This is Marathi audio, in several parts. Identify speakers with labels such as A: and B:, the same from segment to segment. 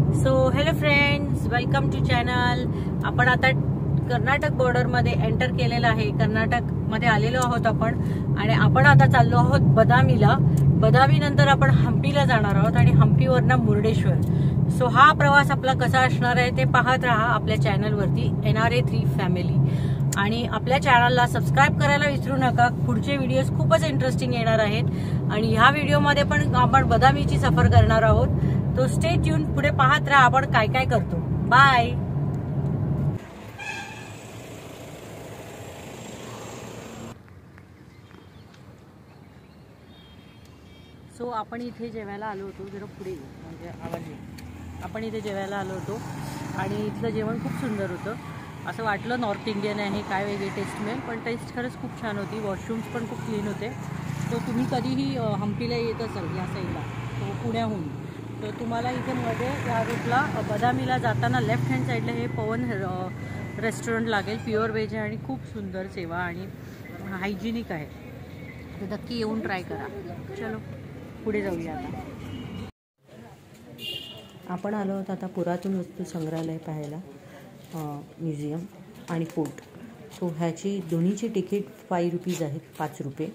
A: So hello friends, welcome to channel. आपण आता कर्नाटक बॉर्डर मध्ये एंटर केलेलं आहे. कर्नाटक मध्ये आलेलो आहोत आपण आणि आपण आता चाललो आहोत बदामीला. बदामी नंतर आपण हम्पीला जाणार आहोत आणि हम्पीवरनं मुर्डेश्वर. सो हा प्रवास आपला कसा असणार आहे ते पाहत राहा आपल्या चॅनलवरती NRA3 फॅमिली. आणि आपल्या चॅनलला सबस्क्राईब करायला विसरू नका. पुढचे व्हिडिओज खूपच इंटरेस्टिंग येणार आहेत आणि ह्या व्हिडिओमध्ये पण आपण बदामीची सफर करणार आहोत. तो स्टे ट्यून, पुढे पाहत राहा आपण काय काय करतो. बाय. सो आपण इथे जेवायला आलो होतो. जरा पुढे म्हणजे आवाज येईल. आपण इथे जेवायला आलो होतो आणि इथलं जेवण खूप सुंदर होतं. असं वाटलं नॉर्थ इंडियन आहे, काय वेगळी टेस्ट मिळेल, पण टेस्ट खरंच खूप छान होती. वॉशरूम्स पण खूप क्लीन होते. तर तुम्ही कधीही हम्पीला येत असाल या साईडला पुण्याहून, तर तुम्हाला इथे मध्ये या रूटला बदामीला जाताना लेफ्ट हँड साईडला हे पवन रेस्टॉरंट लागेल. प्युअर व्हेज आहे आणि खूप सुंदर सेवा आणि हायजिनिक आहे. तर नक्की येऊन ट्राय करा. चलो पुढे जाऊया. आता आपण आलो आहोत आता पुरातन वस्तू संग्रहालय पाहायला, म्युझियम आणि फोर्ट. सो ह्याची दोन्हीची तिकीट 5 रुपीज आहेत, 5 रुपये.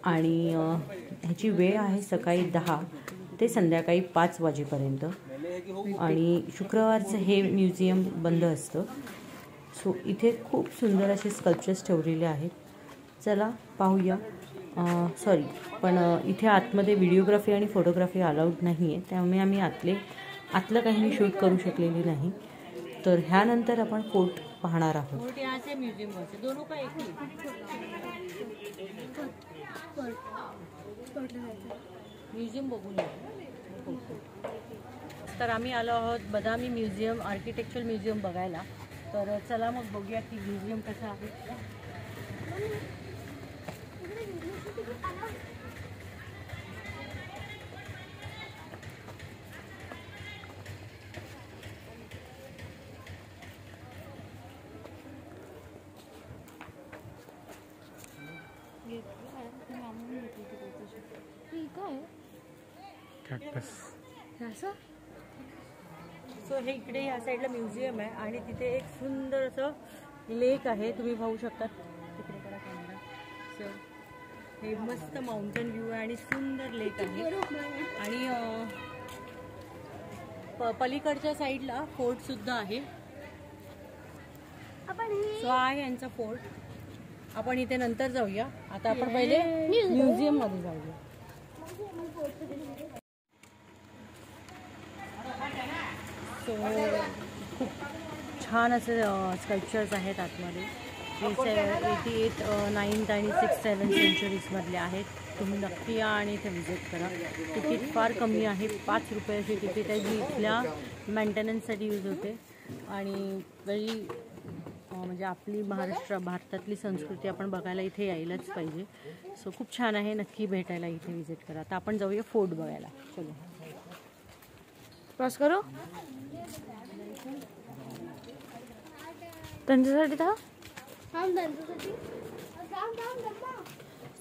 A: आणि ह्याची वेळ आहे सकाळी 10 ते संध्याकाळी 5 वाजेपर्यंत. आणि शुक्रवारचं हे म्युझियम बंद असतं. सो इथे खूप सुंदर असे स्कल्पचर्स ठेवलेले आहेत. चला पाहूया. सॉरी, पण इथे आतमध्ये व्हिडिओग्राफी आणि फोटोग्राफी अलाउड नाही आहे, त्यामुळे आम्ही आतलं काही मी शूट करू शकलेली नाही. तर ह्यानंतर आपण फोर्ट पाहणार आहोत. म्युझियम बघून तर आम्ही आलो आहोत बदामी म्युझियम, आर्किटेक्चरल म्युझियम बघायला. तर चला मग बघूया की म्युझियम कसं आहे. सो हे इकडे या साईडला म्युझियम आहे आणि तिथे एक सुंदर असं लेक आहे, तुम्ही पाहू शकता. तिकडे करा कॅमेरा. सो हे मस्त माउंटेन व्ह्यू आहे आणि सुंदर लेक आहे. आणि पलीकडच्या साईडला फोर्ट सुद्धा आहे. सो आहे यांचा फोर्ट. आपण इथे नंतर जाऊया. आता आपण पहिले म्युझियम मध्ये जाऊया. सो खूप छान असे स्कल्पचर्स आहेत आतमध्ये. 88, 9th आणि 6th, 7th सेंचुरीजमधले आहेत. तुम्ही नक्की या आणि इथे व्हिजिट करा. तिकीट फार कमी आहे, 5 रुपयाची तिकीट आहे, जी इथल्या मेंटेनन्ससाठी यूज होते. आणि वेळी म्हणजे आपली भारतातली संस्कृती आपण बघायला इथे यायलाच पाहिजे. सो खूप छान आहे, नक्की भेटायला इथे व्हिजिट करा. आता आपण जाऊया फोर्ट बघायला. चलो क्रॉस करू त्यांच्यासाठी.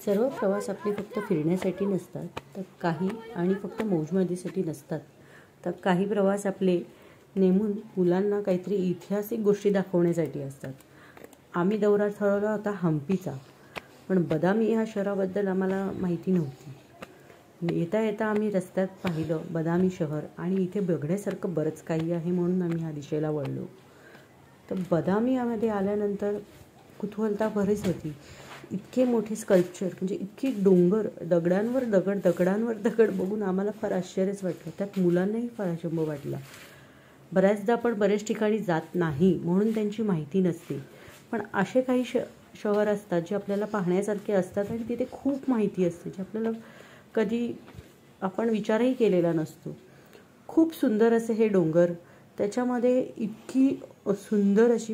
A: सर्व प्रवास आपले फक्त फिरण्यासाठी नसतात, तर काही आणि फक्त मौजमजेसाठी नसतात. तर काही प्रवास आपले नेमून मुलांना काहीतरी ऐतिहासिक गोष्टी दाखवण्यासाठी असतात. आम्ही दौरा ठरवला होता हम्पीचा, पण बदामी ह्या शहराबद्दल आम्हाला माहिती नव्हती. येता येता आम्ही रस्त्यात पाहिलं बदामी शहर आणि इथे बघण्यासारखं बरंच काही आहे, म्हणून आम्ही ह्या दिशेला वळलो. तर बदामीमध्ये आल्यानंतर कुतूहलता बरीच होती. इतके मोठे स्कल्पचर, म्हणजे इतकी डोंगर, दगडांवर दगड बघून आम्हाला फार आश्चर्यच वाटलं. त्यात मुलांनाही फार अचंब वाटला. बऱ्याचदा आपण बऱ्याच ठिकाणी जात नाही म्हणून त्यांची माहिती नसते, पण असे काही शहर असतात जे आपल्याला पाहण्यासारखे असतात आणि तिथे खूप माहिती असते, जे आपल्याला कधी आपण विचारही केलेला नसतो. खूप सुंदर असे हे डोंगर, त्याच्यामध्ये इतकी सुंदर अशी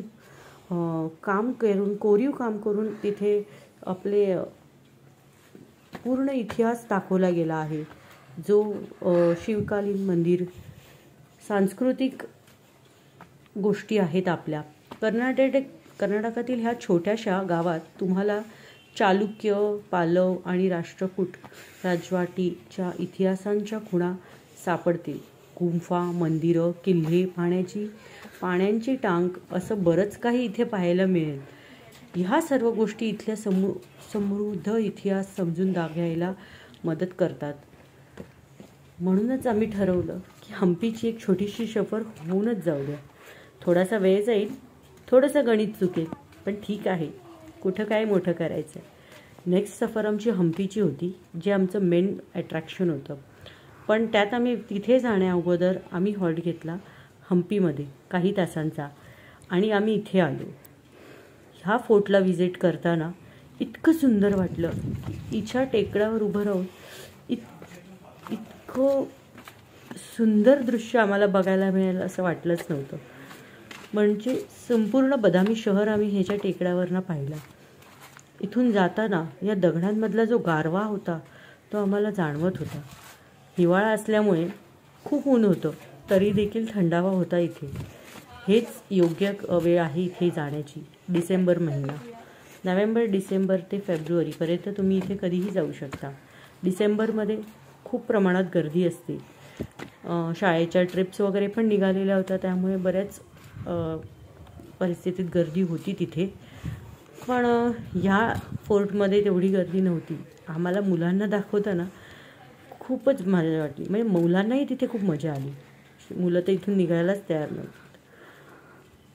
A: कोरीव काम करून तिथे आपले पूर्ण इतिहास दाखवला गेला आहे. जो शिवकालीन मंदिर, सांस्कृतिक गोष्टी आहेत आपल्या. कर्नाटकातील ह्या छोट्याशा गावात तुम्हाला चालुक्य, पालव आणि राष्ट्रकूट राजवाटीच्या इतिहासांच्या खुणा सापडतील. गुंफा, मंदिरं, किल्ले, पाण्याची टांक असं बरंच काही इथे पाहायला मिळेल. ह्या सर्व गोष्टी इथल्या समृद्ध इतिहास समजून घ्यायला मदत करतात. म्हणूनच आम्ही ठरवलं की हम्पीची एक छोटीशी सफर होऊनच जाऊ द्या. थोडासा वेळ जाईल, थोडंसं गणित चुकेल, पण ठीक आहे, कुठं काय मोठं करायचं. नेक्स्ट सफर आमची हम्पीची होती, जे आमचं मेन अट्रॅक्शन होतं. पण त्यात आम्ही तिथे जाण्या अगोदर आम्ही हॉल्ट घेतला हम्पीमध्ये काही तासांचा आणि आम्ही इथे आलो. ह्या फोर्टला व्हिजिट करताना इतकं सुंदर वाटलं की इच्छा टेकडावर उभं राहून इतकं सुंदर दृश्य आम्हाला बघायला मिळेल असं वाटलंच नव्हतं. म्हणजे संपूर्ण बदामी शहर आम्ही ह्याच्या टेकड्यावरनं पाहिला. इथून जाताना या दगडांमधला जो गारवा होता तो आम्हाला जाणवत होता. हिवाळा असल्यामुळे खूप ऊन होतं, तरी देखील थंडावा होता इथे. हेच योग्य वेळ आहे इथे जाण्याची. डिसेंबर महिना, नोव्हेंबर डिसेंबर ते फेब्रुवारीपर्यंत तुम्ही इथे कधीही जाऊ शकता. डिसेंबरमध्ये खूप प्रमाणात गर्दी असते. शाळेच्या ट्रिप्स वगैरे पण निघालेल्या होत्या, त्यामुळे बऱ्याच परिस्थितीत गर्दी होती तिथे. पण ह्या फोर्टमध्ये तेवढी गर्दी नव्हती. आम्हाला मुलांना दाखवताना खूपच मजा वाटली. म्हणजे मुलांनाही तिथे खूप मजा आली. मुलं तर इथून निघायलाच तयार नव्हती.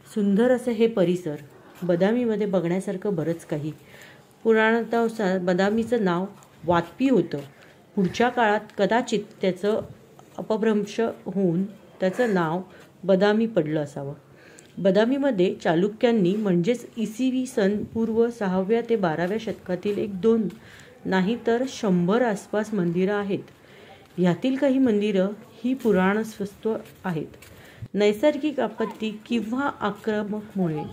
A: सुंदर असं हे परिसर. बदामीमध्ये बघण्यासारखं बरंच काही. पुराणानुसार बदामीचं नाव वातपी होतं. पुढच्या काळात कदाचित त्याचं अपभ्रंश होऊन त्याचं नाव बदामी पडलं असावं. बदामीमध्ये चालुक्यांनी म्हणजेच इसवी सन पूर्व 6व्या ते 12व्या शतकातील 1-2 नाही तर 100 आसपास मंदिरं आहेत. ह्यातील काही मंदिरं ही पुराणस्वस्त आहेत. नैसर्गिक आपत्ती किंवा आक्रमकमुळे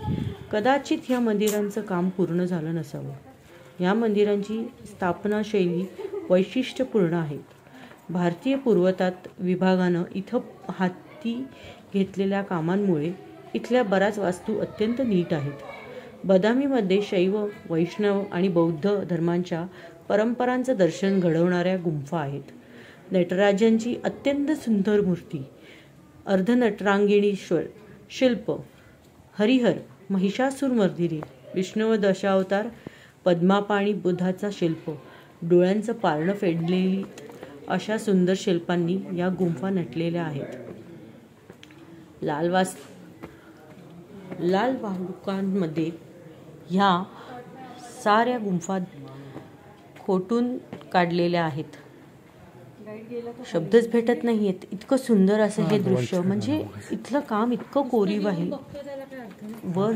A: कदाचित ह्या मंदिरांचं काम पूर्ण झालं नसावं. या मंदिरांची स्थापनाशैली वैशिष्ट्यपूर्ण आहेत. भारतीय पुरातत्व विभागानं इथं हाती घेतलेल्या कामांमुळे इथल्या बऱ्याच वास्तू अत्यंत नीट आहेत. बदामीमध्ये शैव, वैष्णव आणि बौद्ध धर्मांच्या परंपरांचं दर्शन घडवणाऱ्या गुंफा आहेत. नटराजांची अत्यंत सुंदर मूर्ती, अर्धनटरांगिणीश्वर शिल्प, हरिहर, महिषासुरमर्दिनी, विष्णू दशावतार, पद्मापाणी बुद्धाचा शिल्प, डोळ्यांचं पारणं फेडलेली अशा सुंदर शिल्पांनी या गुंफा नटलेल्या आहेत. लाल वाळूकांमध्ये ह्या साऱ्या गुंफा खोटून काढलेल्या आहेत. शब्दच भेटत नाही आहेत. इतकं सुंदर असं हे दृश्य. म्हणजे इथलं काम इतकं कोरीव आहे. वर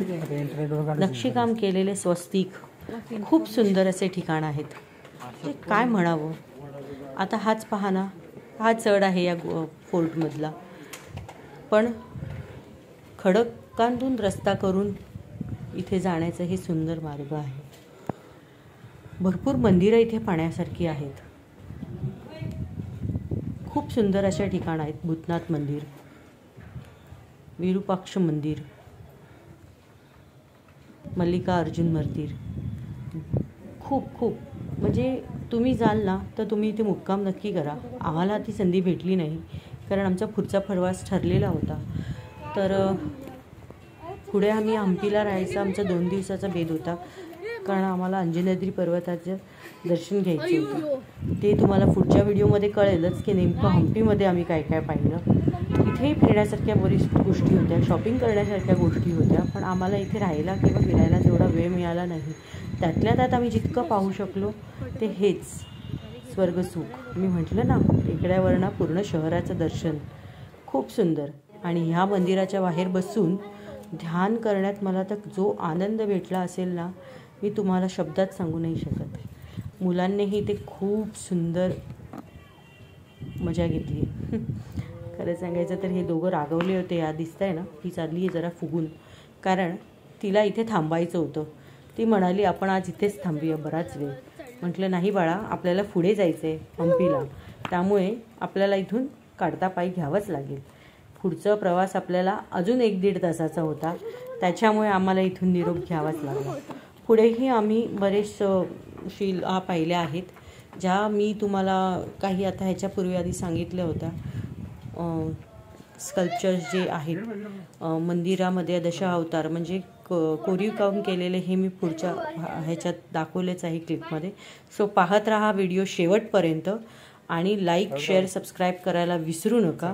A: नक्षीकाम केलेले स्वस्तिक, खूप सुंदर असे ठिकाण आहेत. ते काय म्हणावं. आता हाच पहा ना, हा चढ आहे या फोर्टमधला. पण खडकांतून रस्ता करून इथे जाण्याचं हे सुंदर मार्ग आहे. भरपूर मंदिरं इथे पाहण्यासारखी आहेत. खूप सुंदर अशा ठिकाणं आहेत. भूतनाथ मंदिर, विरूपाक्ष मंदिर, मल्लिकार्जुन मंदिर. खूप म्हणजे तुम्ही जाल ना तर तुम्ही इथे मुक्काम नक्की करा. आम्हाला ती संधी भेटली नाही, कारण आमचा पुढचा प्रवास ठरलेला होता. तर पुढे आम्ही हम्पीला राहायचा आमचा 2 दिवसाचा बेत होता, कारण आम्हाला अंजनेरी पर्वताचं दर्शन घ्यायचे होते. ते तुम्हाला पुढच्या व्हिडिओमध्ये कळेलच की नेमकं हम्पीमध्ये आम्ही काय काय पाहिलं. इथेही फिरण्यासारख्या बरीच गोष्टी होत्या, शॉपिंग करण्यासारख्या गोष्टी होत्या, पण आम्हाला इथे राहायला किंवा फिरायला तेवढा वेळ मिळाला नाही. त्यातल्या त्यात आम्ही जितकं पाहू शकलो ते हेच स्वर्गसुख. मी म्हटलं ना, टेकड्यावरनं पूर्ण शहराचं दर्शन खूप सुंदर. आणि ह्या मंदिराच्या बाहेर बसून ध्यान करण्यात मला तर जो आनंद भेटला असेल ना, मी तुम्हाला शब्दात सांगू नाही शकत. मुलांनीही ते खूप सुंदर मजा घेतली. खरं सांगायचं तर हे दोघं रागवले होते. या दिसतंय ना, ती चालली आहे जरा फुगून, कारण तिला इथे थांबायचं होतं. ती म्हणाली आपण आज इथेच थांबूया बराच वेळ. म्हटलं नाही बाळा, आपल्याला पुढे जायचं आहे हम्पीला, त्यामुळे आपल्याला इथून काढता पाय घ्यावंच लागेल. पुढचा प्रवास आपल्याला अजून 1-1.5 तासाचा होता, त्याच्यामुळे आम्हाला इथून निरोप घ्यावाच लागला. पुढेही आम्ही बरेच शिला पाहिल्या आहेत, ज्या मी तुम्हाला काही आता ह्याच्यापूर्वी आधी सांगितल्या होत्या. स्कल्पचर्स जे आहेत मंदिरामध्ये दशावतार म्हणजे कोरीव काम केलेले हे मी पुढच्या ह्याच्यात दाखवलेच आहे क्लिपमध्ये. सो पाहत राहा व्हिडिओ शेवटपर्यंत आणि लाईक शेअर सबस्क्राईब करायला विसरू नका.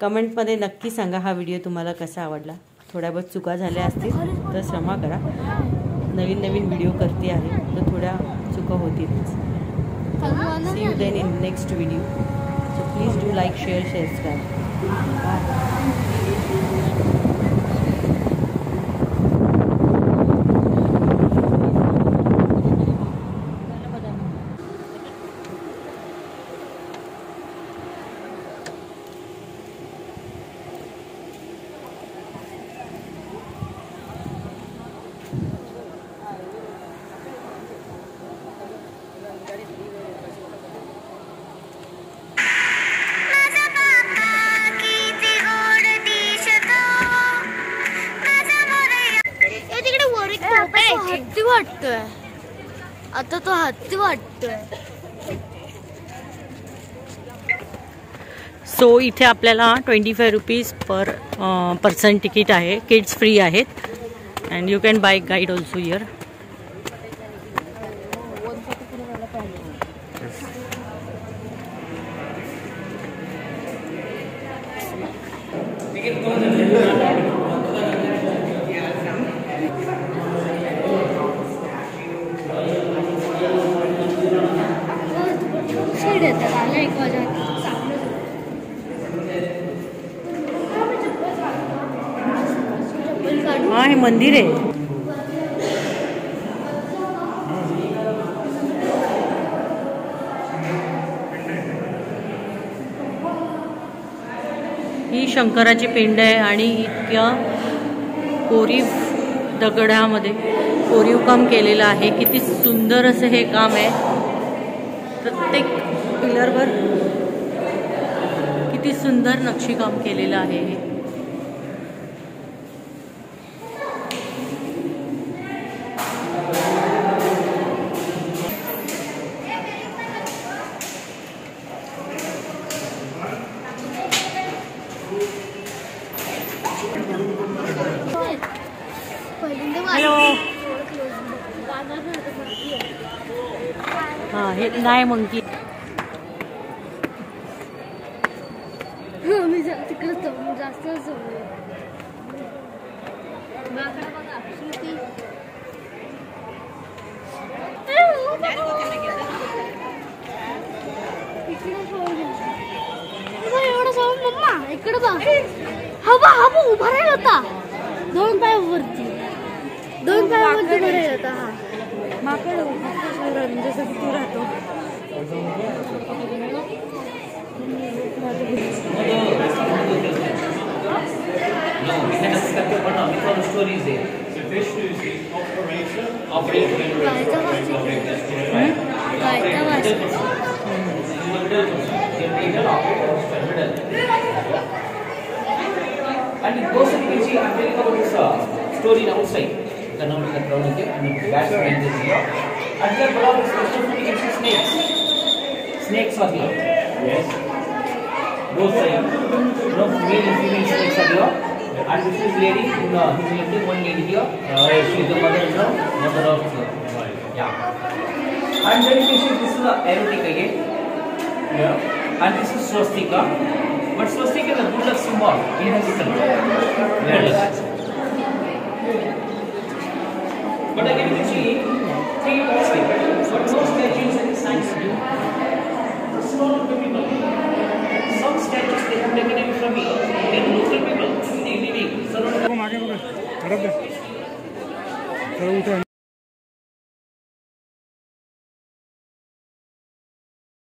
A: कमेंटमध्ये नक्की सांगा हा व्हिडिओ तुम्हाला कसा आवडला. थोड्या बहुत चुका झाल्या असतील तर क्षमा करा. नवीन नवीन व्हिडिओ करते आहे तर थोड्या चुका होतीलच. See you then in next video. So please do like share subscribe.
B: हत्ती वाटतोय आता, तो हत्ती वाटतोय.
A: सो इथे आपल्याला 25 रुपीज पर पर्सन तिकीट आहे. किड्स फ्री आहेत and you can buy guide also here. हा हे मंदिर आहे. ही शंकराची पिंड आहे आणि इतक्या कोरीव दगडामध्ये कोरीव काम केलेलं आहे. किती सुंदर असं हे काम आहे. प्रत्येक पिलरवर किती सुंदर नक्षीकाम केलेलं आहे हे. हॅलो. हा हे नाही मंकी.
B: मी तिकडे जास्त एवढं जाऊन मम्मा इकडे बघ. हवा हवा उभा राहिला होता. दोन पायावरती उभा राहिला होता. हा माकड जसं की तू राहतो.
C: And those you can see, I'm telling about this story outside. The now we are ground again, and that's why this here. And here below is also you can see snakes. Snakes are here. Yes. Both sides. No male and female snakes are here. And this is lady, he's lifting one lady here. She is the mother of yeah. And then you can see this is the erotic again. Yeah. And this is swastika. But swastika is a good luck symbol in Hinduism. Yes. But again you can see three types. So no statues and signs. Small people. Some statues they have taken away from here. They are local people. They living.